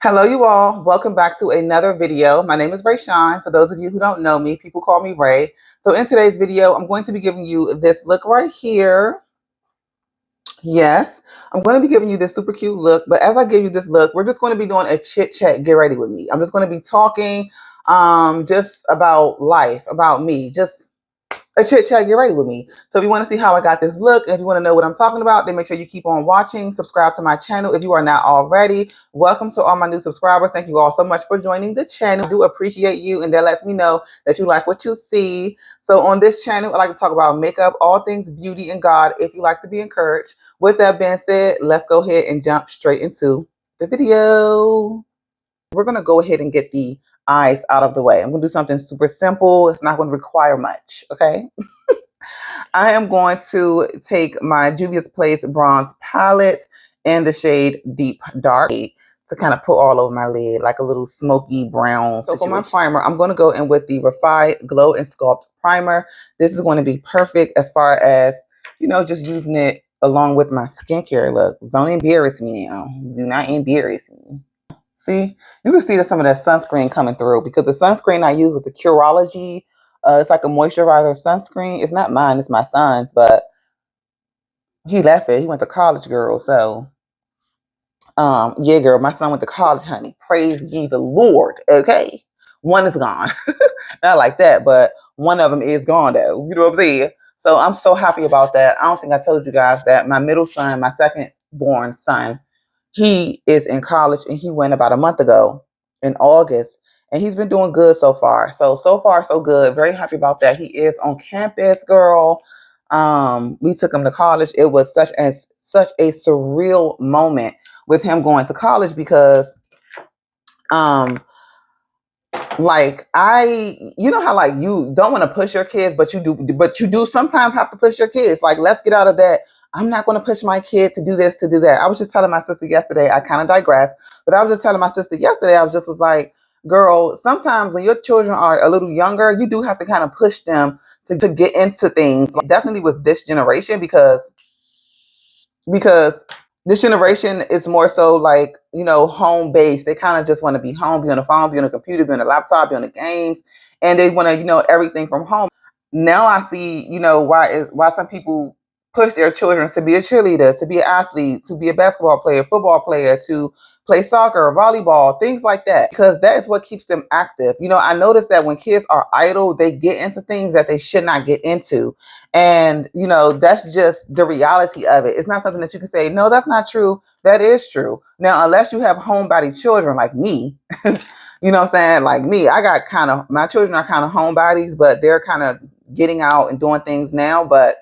Hello, you all. Welcome back to another video. My name is Ray Shine. For those of you who don't know me, people call me Ray. So in today's video, I'm going to be giving you this look right here. Yes, I'm going to be giving you this super cute look. But as I give you this look, we're just going to be doing a chit chat. Get ready with me. I'm just going to be talking just about life, about me, just a chit chat. Get ready with me. So if you want to see how I got this look, and if you want to know what I'm talking about, then make sure you keep on watching. Subscribe to my channel if you are not already. Welcome to all my new subscribers. Thank you all so much for joining the channel. I do appreciate you, and that lets me know that you like what you see. So on this channel, I like to talk about makeup, all things beauty and God, if you like to be encouraged. With that being said, let's go ahead and jump straight into the video. We're going to go ahead and get the eyes out of the way. I'm going to do something super simple. It's not going to require much, okay? I am going to take my Juvia's Place Bronze Palette in the shade Deep Dark to kind of put all over my lid, like a little smoky brown situation. So for my primer, I'm going to go in with the Refined Glow and Sculpt Primer. This is going to be perfect as far as, you know, just using it along with my skincare look. Don't embarrass me now. Do not embarrass me. See, you can see that some of that sunscreen coming through because the sunscreen I use with the Curology, it's like a moisturizer sunscreen. It's not mine, it's my son's, but he left it. He went to college, girl. So, yeah, girl, my son went to college, honey. Praise ye the Lord. Okay. One is gone. Not like that, but one of them is gone though. You know what I'm saying? So I'm so happy about that. I don't think I told you guys that my middle son, my second born son, he is in college and he went about a month ago in August and he's been doing good so far. So far, so good. Very happy about that. He is on campus, girl. We took him to college. It was such a surreal moment with him going to college because, like you know how like you don't want to push your kids, but you do sometimes have to push your kids. Like, let's get out of that. I'm not going to push my kid to do this, to do that. I was just telling my sister yesterday, I kind of digress, but I was just telling my sister yesterday, I was like, girl, sometimes when your children are a little younger, you do have to kind of push them to get into things. Like, definitely with this generation, because this generation is more so like, you know, home based. They kind of just want to be home, be on the phone, be on the computer, be on the laptop, be on the games, and they want to, you know, everything from home. Now I see, you know, why some people push their children to be a cheerleader, to be an athlete, to be a basketball player, football player, to play soccer, volleyball, things like that, because that is what keeps them active. You know, I noticed that when kids are idle, they get into things that they should not get into. And, you know, that's just the reality of it. It's not something that you can say, no, that's not true. That is true. Now, unless you have homebody children like me, you know what I'm saying? Like me, my children are kind of homebodies, but they're kind of getting out and doing things now. But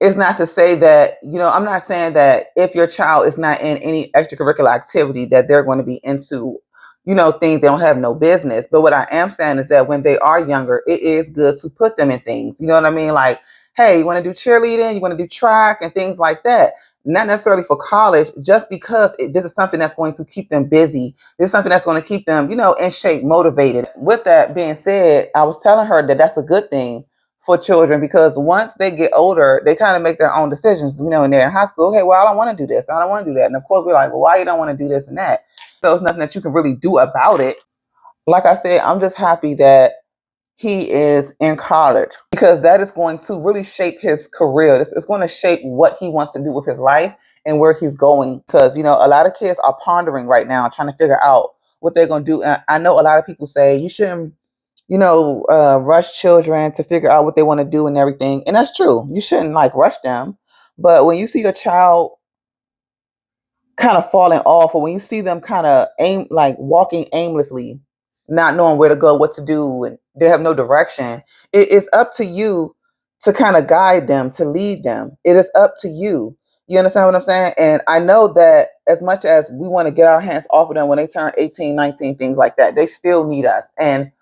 it's not to say that, you know, I'm not saying that if your child is not in any extracurricular activity that they're going to be into, you know, things they don't have no business. But what I am saying is that when they are younger, it is good to put them in things. You know what I mean? Like, hey, you want to do cheerleading, you want to do track and things like that. Not necessarily for college, just because this is something that's going to keep them busy. This is something that's going to keep them, you know, in shape, motivated. With that being said, I was telling her that that's a good thing for children, because once they get older, they kind of make their own decisions, you know, when they're in high school. Okay, well, I don't want to do this. I don't want to do that. And of course, we're like, well, why you don't want to do this and that? So it's nothing that you can really do about it. Like I said, I'm just happy that he is in college, because that is going to really shape his career. It's going to shape what he wants to do with his life and where he's going. Because, you know, a lot of kids are pondering right now, trying to figure out what they're going to do. And I know a lot of people say you shouldn't, you know, rush children to figure out what they want to do and everything. And that's true. You shouldn't like rush them. But when you see your child kind of falling off, or when you see them kind of walking aimlessly, not knowing where to go, what to do, and they have no direction, it is up to you to kind of guide them, to lead them. It is up to you. You understand what I'm saying? And I know that as much as we want to get our hands off of them when they turn 18, 19, things like that, they still need us. And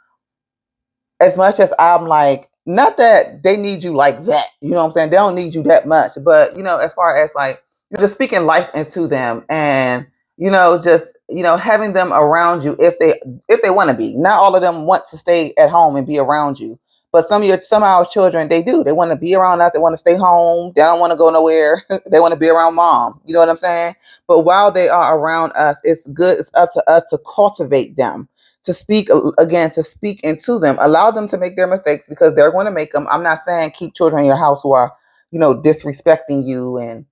as much as I'm like, not that they need you like that, you know what I'm saying? They don't need you that much. But, you know, as far as like, you're just speaking life into them, and, you know, just, you know, having them around you if they want to be. Not all of them want to stay at home and be around you. But some of our children, they do. They want to be around us. They want to stay home. They don't want to go nowhere. They want to be around mom. You know what I'm saying? But while they are around us, it's good. It's up to us to cultivate them, to speak again, to speak into them, allow them to make their mistakes because they're going to make them. I'm not saying keep children in your house who are, disrespecting you and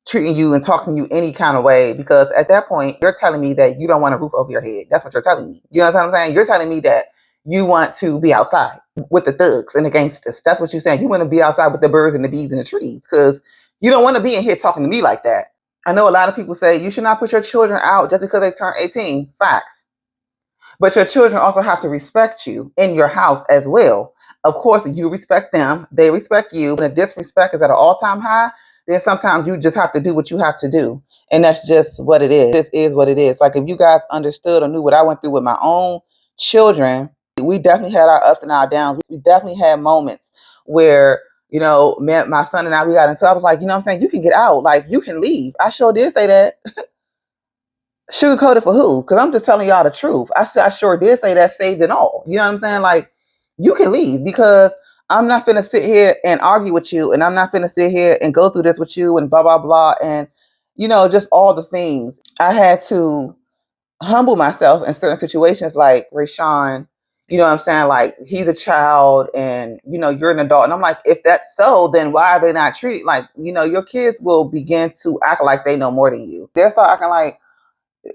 treating you and talking to you any kind of way, because at that point you're telling me that you don't want a roof over your head. That's what you're telling me. You know what I'm saying? You're telling me that you want to be outside with the thugs and the gangsters. That's what you're saying. You want to be outside with the birds and the bees and the trees because you don't want to be in here talking to me like that. I know a lot of people say you should not put your children out just because they turn 18. Facts. But your children also have to respect you in your house as well. Of course, you respect them, they respect you. When the disrespect is at an all-time high, then sometimes you just have to do what you have to do. And that's just what it is. This is what it is. Like if you guys understood or knew what I went through with my own children, we definitely had our ups and our downs. We definitely had moments where, my son and I, we got into, I was like, I'm saying, you can get out. Like, you can leave. I sure did say that. Sugarcoated for who? Because I'm just telling y'all the truth. I sure did say that, saved and all. You know what I'm saying? Like, you can leave because I'm not finna sit here and argue with you, and I'm not finna sit here and go through this with you and blah, blah, blah. And, just all the things. I had to humble myself in certain situations like Rayshawn, you know what I'm saying? Like, he's a child and, you're an adult. And I'm like, if that's so, then why are they not treated? Like, your kids will begin to act like they know more than you. They'll start acting like,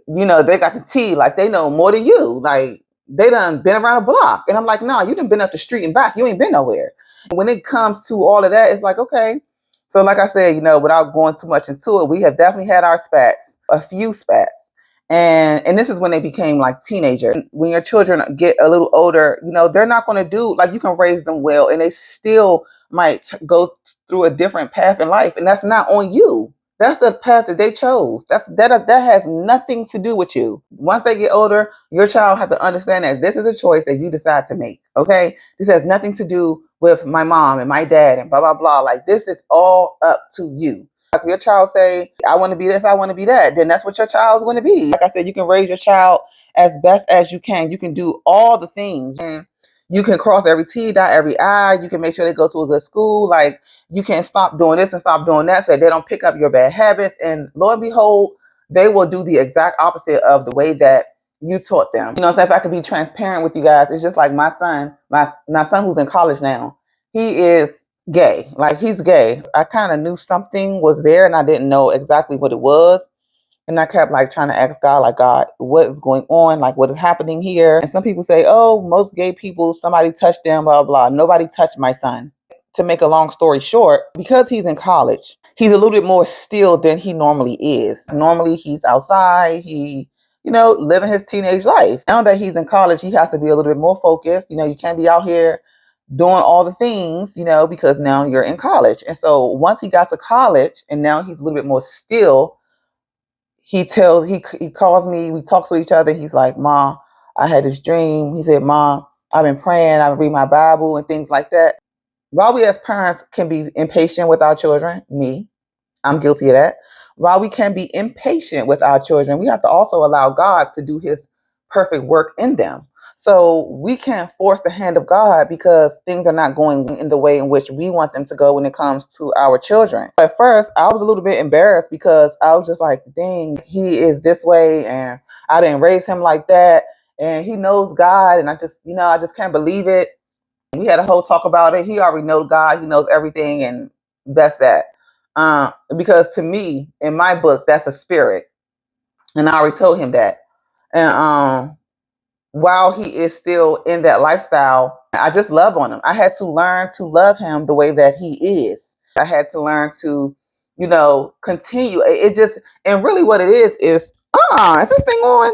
they got the tea, like they know more than you. Like they done been around a block. And I'm like, no, you done been up the street and back. You ain't been nowhere. And when it comes to all of that, it's like, okay. So like I said, without going too much into it, we have definitely had our spats, a few spats. And this is when they became like teenagers. When your children get a little older, they're not going to do, like, you can raise them well and they still might go through a different path in life. And that's not on you. That's the path that they chose. That has nothing to do with you. Once they get older, your child has to understand that this is a choice that you decide to make. Okay? This has nothing to do with my mom and my dad and blah, blah, blah. Like, this is all up to you. Like, if your child say, I want to be this, I want to be that, then that's what your child's going to be. Like I said, you can raise your child as best as you can. You can do all the things. And you can cross every T, dot every I. You can make sure they go to a good school. Like, you can stop doing this and stop doing that so they don't pick up your bad habits. And lo and behold, they will do the exact opposite of the way that you taught them. So if I could be transparent with you guys, it's just like my son who's in college now, he is gay. Like, he's gay. I kind of knew something was there and I didn't know exactly what it was. And I kept like trying to ask God, like, God, what is going on? Like, what is happening here? And some people say, oh, most gay people, somebody touched them, blah, blah. Nobody touched my son. To make a long story short, because he's in college, he's a little bit more still than he normally is. Normally he's outside, he, living his teenage life. Now that he's in college, he has to be a little bit more focused. You can't be out here doing all the things, because now you're in college. And so once he got to college and now he's a little bit more still, he calls me, we talk to each other. He's like, Ma, I had this dream. He said, Ma, I've been praying, I've been reading my Bible and things like that. While we as parents can be impatient with our children, I'm guilty of that. While we can be impatient with our children, we have to also allow God to do his perfect work in them. So we can't force the hand of God because things are not going in the way in which we want them to go when it comes to our children. At first, I was a little bit embarrassed because I was just like, dang, he is this way and I didn't raise him like that. And he knows God. And I just can't believe it. We had a whole talk about it. He already knows God. He knows everything. And that's that. Because to me, in my book, that's a spirit. And I already told him that. And while he is still in that lifestyle, I just love on him. I had to learn to love him the way that he is. I had to learn to, continue. And really what it is, is this thing on?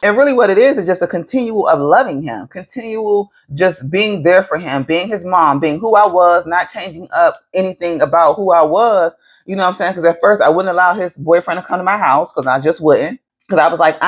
And really what it is just a continual of loving him, continual just being there for him, being his mom, being who I was, not changing up anything about who I was. You know what I'm saying? Because at first I wouldn't allow his boyfriend to come to my house because I just wouldn't. Because I was like,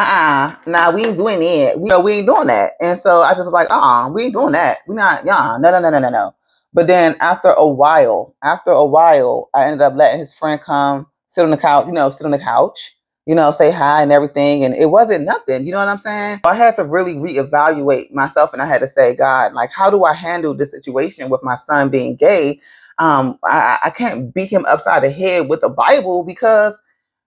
nah, we ain't doing it. We ain't doing that. And so I just was like, we ain't doing that. We not, no. But then after a while, I ended up letting his friend come sit on the couch, say hi and everything. And it wasn't nothing. You know what I'm saying? I had to really reevaluate myself, and I had to say, God, like, how do I handle this situation with my son being gay? I can't beat him upside the head with the Bible, because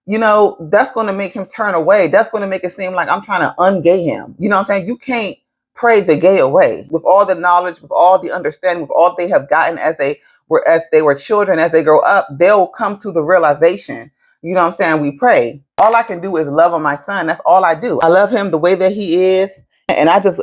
that's going to make him turn away. That's going to make it seem like I'm trying to ungay him. You know what I'm saying? You can't pray the gay away. With all the knowledge, with all the understanding, with all they have gotten as they were children, as they grow up, they'll come to the realization. You know what I'm saying? We pray. All I can do is love on my son. That's all I do. I love him the way that he is. And I just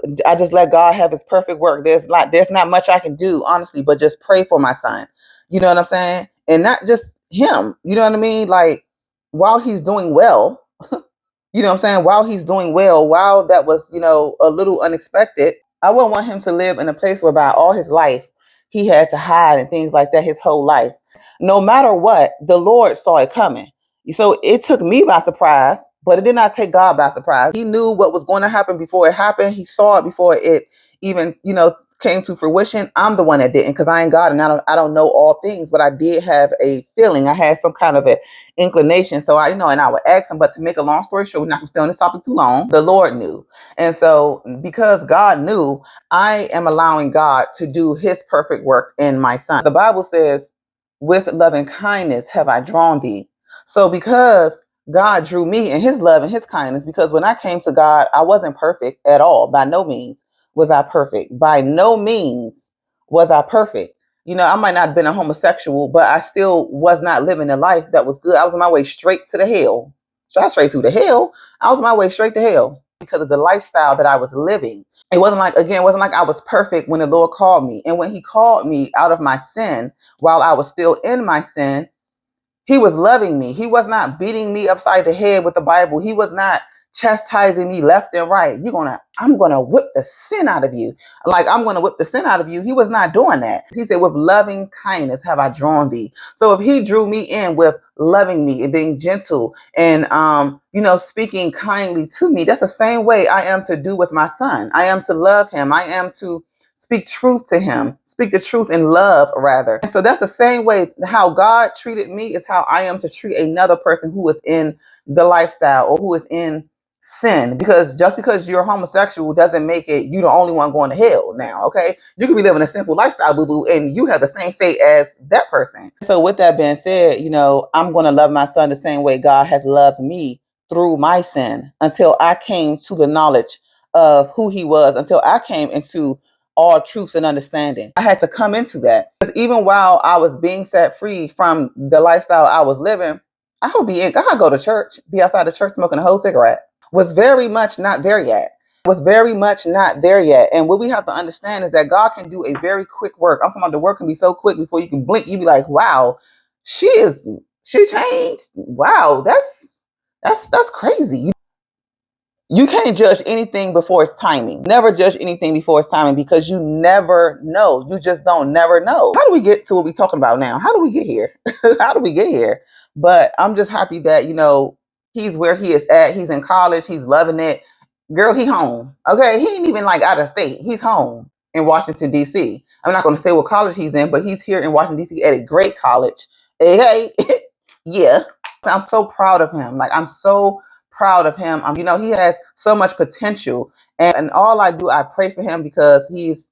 let God have his perfect work. There's not much I can do, honestly, but just pray for my son. You know what I'm saying? And not just him. You know what I mean? Like, while he's doing well, you know what I'm saying? While he's doing well, while that was, a little unexpected, I wouldn't want him to live in a place whereby all his life he had to hide and things like that his whole life. No matter what, the Lord saw it coming. So it took me by surprise, but it did not take God by surprise. He knew what was going to happen before it happened. He saw it before it even, came to fruition. I'm the one that didn't, because I ain't God, and I don't know all things, but I did have a feeling. I had some kind of an inclination. So and I would ask him. But to make a long story short, we're not going to stay on this topic too long. The Lord knew. And so because God knew, I am allowing God to do his perfect work in my son. The Bible says, with loving kindness have I drawn thee. So because God drew me in his love and his kindness, because when I came to God, I wasn't perfect at all. By no means was I perfect. By no means was I perfect. I might not have been a homosexual, but I still was not living a life that was good. I was on my way straight to the hell. Straight through the hell. I was on my way straight to hell because of the lifestyle that I was living. It wasn't like I was perfect when the Lord called me. And when he called me out of my sin, while I was still in my sin, he was loving me. He was not beating me upside the head with the Bible. He was not chastising me left and right. I'm gonna whip the sin out of you. Like, I'm gonna whip the sin out of you. He was not doing that. He said, with loving kindness have I drawn thee. So if he drew me in with loving me and being gentle and speaking kindly to me, that's the same way I am to do with my son. I am to love him. I am to speak truth to him, speak the truth in love, rather. And so that's the same way how God treated me is how I am to treat another person who is in the lifestyle or who is in sin. Because just because you're homosexual doesn't make it you the only one going to hell now, okay? You could be living a sinful lifestyle, boo-boo, and you have the same fate as that person. So with that being said, I'm going to love my son the same way God has loved me through my sin, until I came to the knowledge of who he was, until I came into all truths and understanding. I had to come into that. Because even while I was being set free from the lifestyle I was living, I could go to church, be outside the church smoking a whole cigarette. Was very much not there yet. And what we have to understand is that God can do a very quick work. I'm talking about the work can be so quick before you can blink. You be like, wow, she changed. Wow, that's crazy. You can't judge anything before its timing. Never judge anything before its timing, because you never know. You just don't never know. How do we get to what we're talking about now? How do we get here? How do we get here? But I'm just happy that, he's where he is at. He's in college. He's loving it. Girl, he home. Okay. He ain't even like out of state. He's home in Washington, D.C. I'm not going to say what college he's in, but he's here in Washington, D.C. at a great college. Hey. Yeah. I'm so proud of him. Like, I'm so proud of him. He has so much potential, and all I pray for him, because he's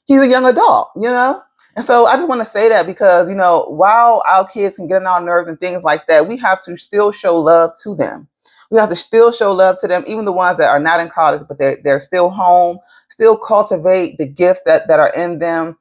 a young adult, And so I just want to say that, because, while our kids can get on our nerves and things like that, we have to still show love to them. We have to still show love to them, even the ones that are not in college, but they're still home. Still cultivate the gifts that are in them.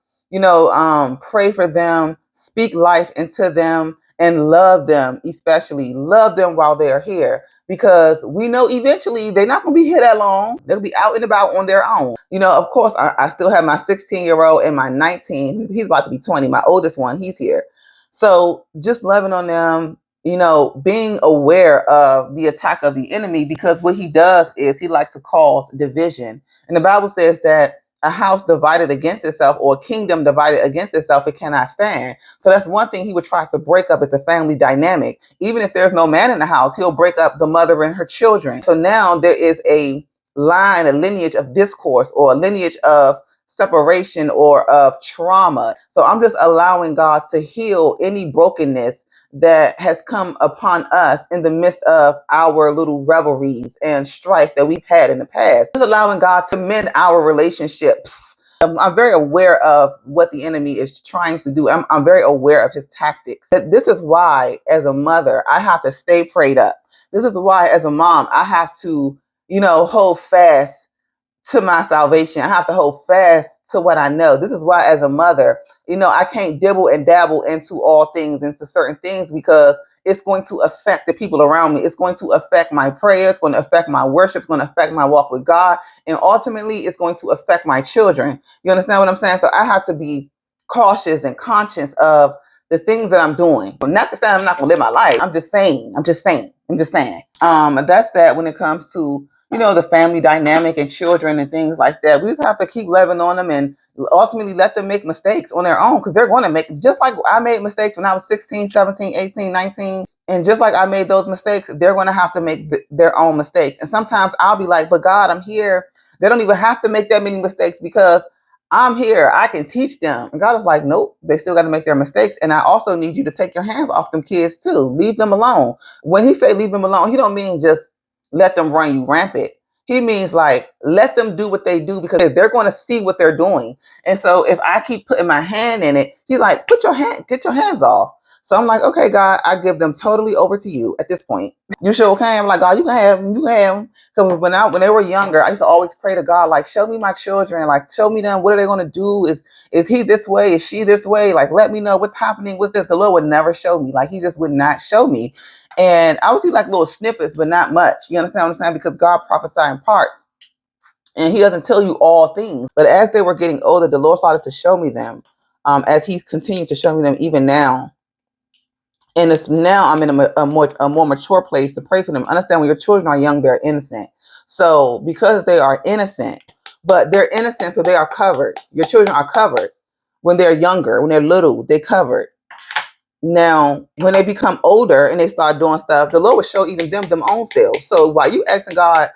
Pray for them, speak life into them, and love them, especially love them while they're here. Because we know eventually they're not going to be here that long. They'll be out and about on their own. Of course, I still have my 16-year-old and my 19. He's about to be 20. My oldest one, he's here. So just loving on them, being aware of the attack of the enemy, because what he does is he likes to cause division. And the Bible says that a house divided against itself, or a kingdom divided against itself, it cannot stand. So that's one thing he would try to break up, is the family dynamic. Even if there's no man in the house, he'll break up the mother and her children. So now there is a lineage of discourse, or a lineage of separation, or of trauma. So I'm just allowing God to heal any brokenness that has come upon us in the midst of our little revelries and strife that we've had in the past. Just allowing God to mend our relationships. I'm very aware of what the enemy is trying to do. I'm very aware of his tactics. This is why, as a mother, I have to stay prayed up. This is why, as a mom, I have to, hold fast to my salvation. I have to hold fast to what I know. This is why, as a mother, I can't dibble and dabble into all things, into certain things, because it's going to affect the people around me. It's going to affect my prayers, it's going to affect my worship, it's going to affect my walk with God. And ultimately, it's going to affect my children. You understand what I'm saying? So I have to be cautious and conscious of the things that I'm doing. But not to say I'm not going to live my life. I'm just saying. And that's that when it comes to the family dynamic and children and things like that. We just have to keep loving on them and ultimately let them make mistakes on their own, because they're going to make, just like I made mistakes when I was 16, 17, 18, 19. And just like I made those mistakes, they're going to have to make their own mistakes. And sometimes I'll be like, but God, I'm here. They don't even have to make that many mistakes because I'm here. I can teach them. And God is like, nope, they still got to make their mistakes. And I also need you to take your hands off them kids too. Leave them alone. When he say leave them alone, he don't mean just let them run you rampant. He means like, let them do what they do, because they're going to see what they're doing. And so if I keep putting my hand in it, he's like, get your hands off. So I'm like, okay, God, I give them totally over to you at this point. You sure okay? I'm like, God, you can have them. Because when they were younger, I used to always pray to God, like, show me my children, like, show me them. What are they going to do? Is he this way? Is she this way? Like, let me know what's happening with this. The Lord would never show me. Like, he just would not show me. And I would see like little snippets, but not much. You understand what I'm saying? Because God prophesies in parts. And he doesn't tell you all things. But as they were getting older, the Lord started to show me them, as he continues to show me them even now. And it's now I'm in a more mature place to pray for them. Understand, when your children are young, they're innocent. So because they are innocent, but they're innocent, so they are covered. Your children are covered. When they're younger, when they're little, they're covered. Now, when they become older and they start doing stuff, the Lord will show even them own selves. So while you asking God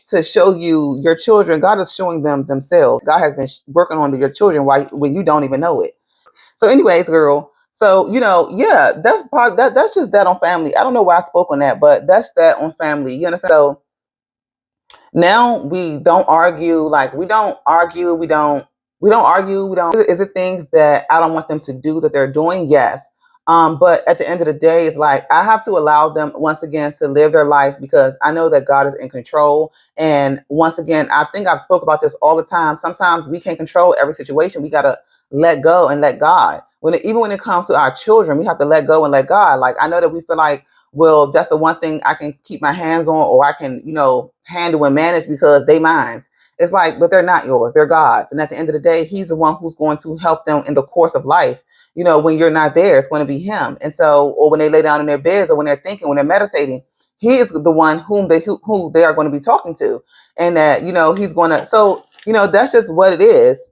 to show you your children, God is showing them themselves. God has been working on your children when you don't even know it. So anyways, girl, so, yeah, that's just that on family. I don't know why I spoke on that, but that's that on family. You understand? So now we don't argue. Like, we don't argue. We don't argue. Is it things that I don't want them to do that they're doing? Yes. But at the end of the day, it's like, I have to allow them once again to live their life, because I know that God is in control. And once again, I think I've spoke about this all the time. Sometimes we can't control every situation. We got to let go and let God. Even when it comes to our children, we have to let go and let God. Like, I know that we feel like, well, that's the one thing I can keep my hands on, or I can, handle and manage because they mine. It's like, but they're not yours. They're God's. And at the end of the day, he's the one who's going to help them in the course of life. When you're not there, it's going to be him. And so, or when they lay down in their beds, or when they're thinking, when they're meditating, he is the one who they are going to be talking to. And that, he's going to, so, that's just what it is.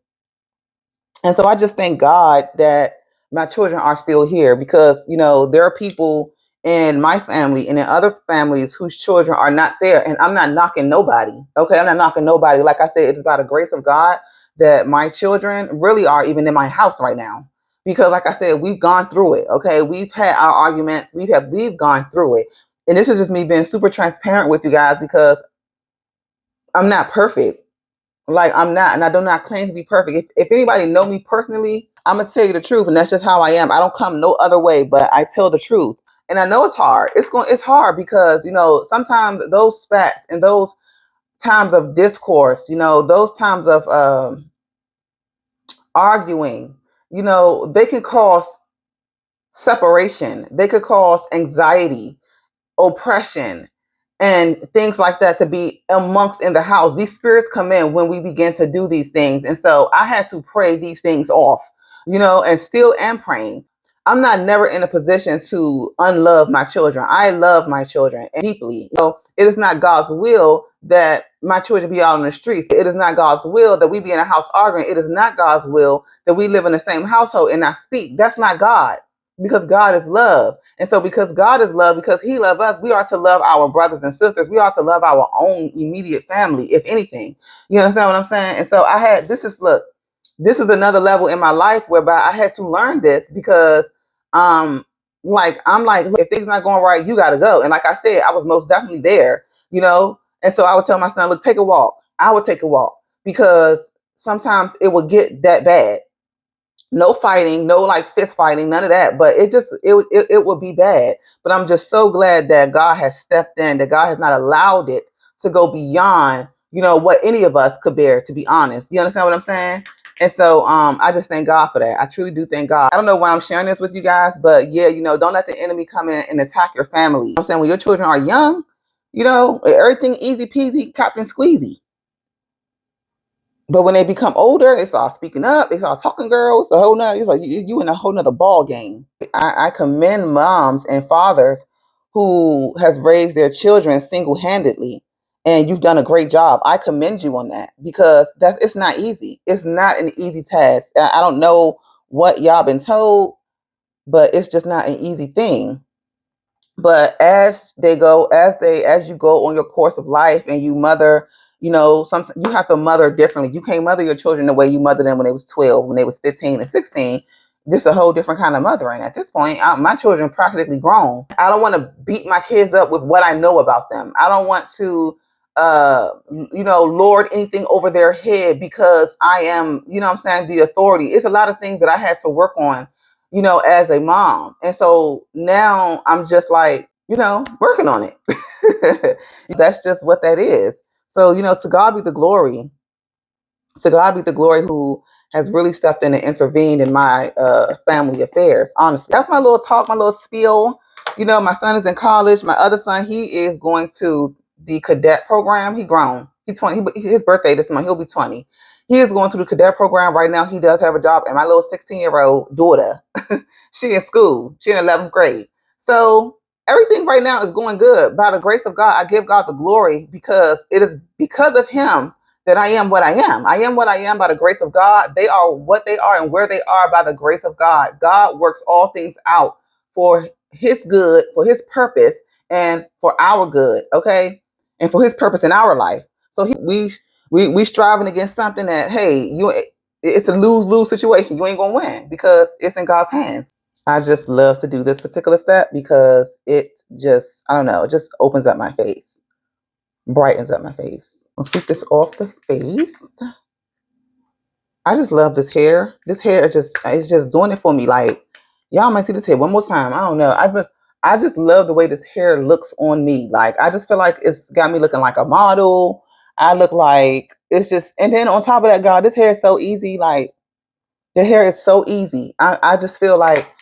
And so I just thank God that my children are still here, because, there are people in my family and in other families whose children are not there. And I'm not knocking nobody. Okay. I'm not knocking nobody. Like I said, it's by the grace of God that my children really are even in my house right now. Because like I said, we've gone through it. Okay. We've had our arguments. We've gone through it. And this is just me being super transparent with you guys, because I'm not perfect. Like, I'm not, and I do not claim to be perfect. If anybody know me personally, I'm gonna tell you the truth, and that's just how I am. I don't come no other way, but I tell the truth. And I know it's hard. It's hard because, sometimes those spats and those times of discourse, those times of arguing, they can cause separation. They could cause anxiety, oppression, and things like that to be amongst in the house. These spirits come in when we begin to do these things. And so I had to pray these things off, and still am praying. I'm not never in a position to unlove my children. I love my children deeply. It is not God's will that my children be out on the streets. It is not God's will that we be in a house arguing. It is not God's will that we live in the same household and not speak. That's not God, because God is love. And so because God is love, because he loves us, we are to love our brothers and sisters. We are to love our own immediate family, if anything. You understand what I'm saying? And so this is another level in my life whereby I had to learn this, because Like, I'm like, look, if things not going right, you got to go. And like I said, I was most definitely there, you know? And so I would tell my son, look, take a walk. I would take a walk because sometimes it would get that bad. No fighting, no like fist fighting, none of that. But it would be bad. But I'm just so glad that God has stepped in, that God has not allowed it to go beyond, you know, what any of us could bear, to be honest. You understand what I'm saying? And so I just thank God for that. I truly do thank God. I don't know why I'm sharing this with you guys, but yeah, you know, don't let the enemy come in and attack your family. You know what I'm saying, when your children are young, you know, everything easy peasy, Captain Squeezy. But when they become older, they start speaking up. They start talking, girls. A whole nother. It's like you in a whole nother ball game. I commend moms and fathers who has raised their children single handedly, and you've done a great job. I commend you on that because it's not easy. It's not an easy task. I don't know what y'all been told, but it's just not an easy thing. But as you go on your course of life and you mother, you know, sometimes you have to mother differently. You can't mother your children the way you mothered them when they was 12, when they was 15 and 16. This is a whole different kind of mothering. At this point, my children practically grown. I don't want to beat my kids up with what I know about them. I don't want to, you know, lord anything over their head because I am, you know what I'm saying, the authority. It's a lot of things that I had to work on, you know, as a mom. And so now I'm just like, you know, working on it. That's just what that is. So, you know, to God be the glory. To God be the glory who has really stepped in and intervened in my family affairs. Honestly, that's my little talk, my little spiel. You know, my son is in college. My other son, he is going to the cadet program. He grown. He's 20. His birthday this month. He'll be 20. He is going to the cadet program right now. He does have a job. And my little 16-year-old daughter, she in school. She in 11th grade. So everything right now is going good. By the grace of God, I give God the glory because it is because of him that I am what I am. I am what I am by the grace of God. They are what they are and where they are by the grace of God. God works all things out for his good, for his purpose, and for our good, okay? And for his purpose in our life. So we striving against something that, hey, it's a lose-lose situation. You ain't gonna win because it's in God's hands. I just love to do this particular step because it just, I don't know, it just opens up my face, brightens up my face. Let's sweep this off the face. I just love this hair. This hair is it's just doing it for me. Like, y'all might see this hair one more time. I don't know. I just love the way this hair looks on me. Like, I just feel like it's got me looking like a model. I look like it's just, and then on top of that, God, this hair is so easy. Like, the hair is so easy. I just feel like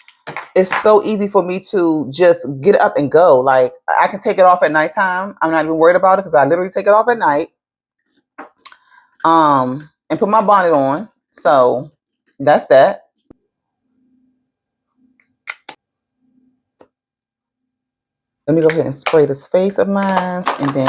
it's so easy for me to just get up and go. Like, I can take it off at nighttime. I'm not even worried about it because I literally take it off at night. And put my bonnet on. So that's that. Let me go ahead and spray this face of mine and then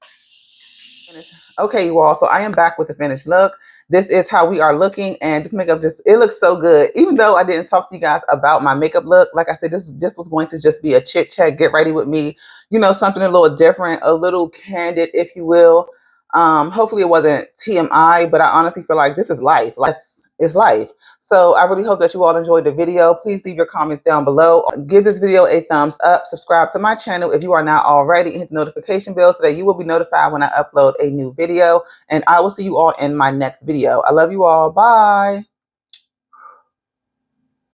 finish. Okay, you all. So I am back with the finished look. This is how we are looking, and this makeup it looks so good. Even though I didn't talk to you guys about my makeup look, like I said, this was going to just be a chit chat, get ready with me, you know, something a little different, a little candid, if you will. Hopefully it wasn't TMI, but I honestly feel like this is life. Like, it's life. So I really hope that you all enjoyed the video. Please leave your comments down below. Give this video a thumbs up. Subscribe to my channel if you are not already. Hit the notification bell so that you will be notified when I upload a new video. And I will see you all in my next video. I love you all. Bye.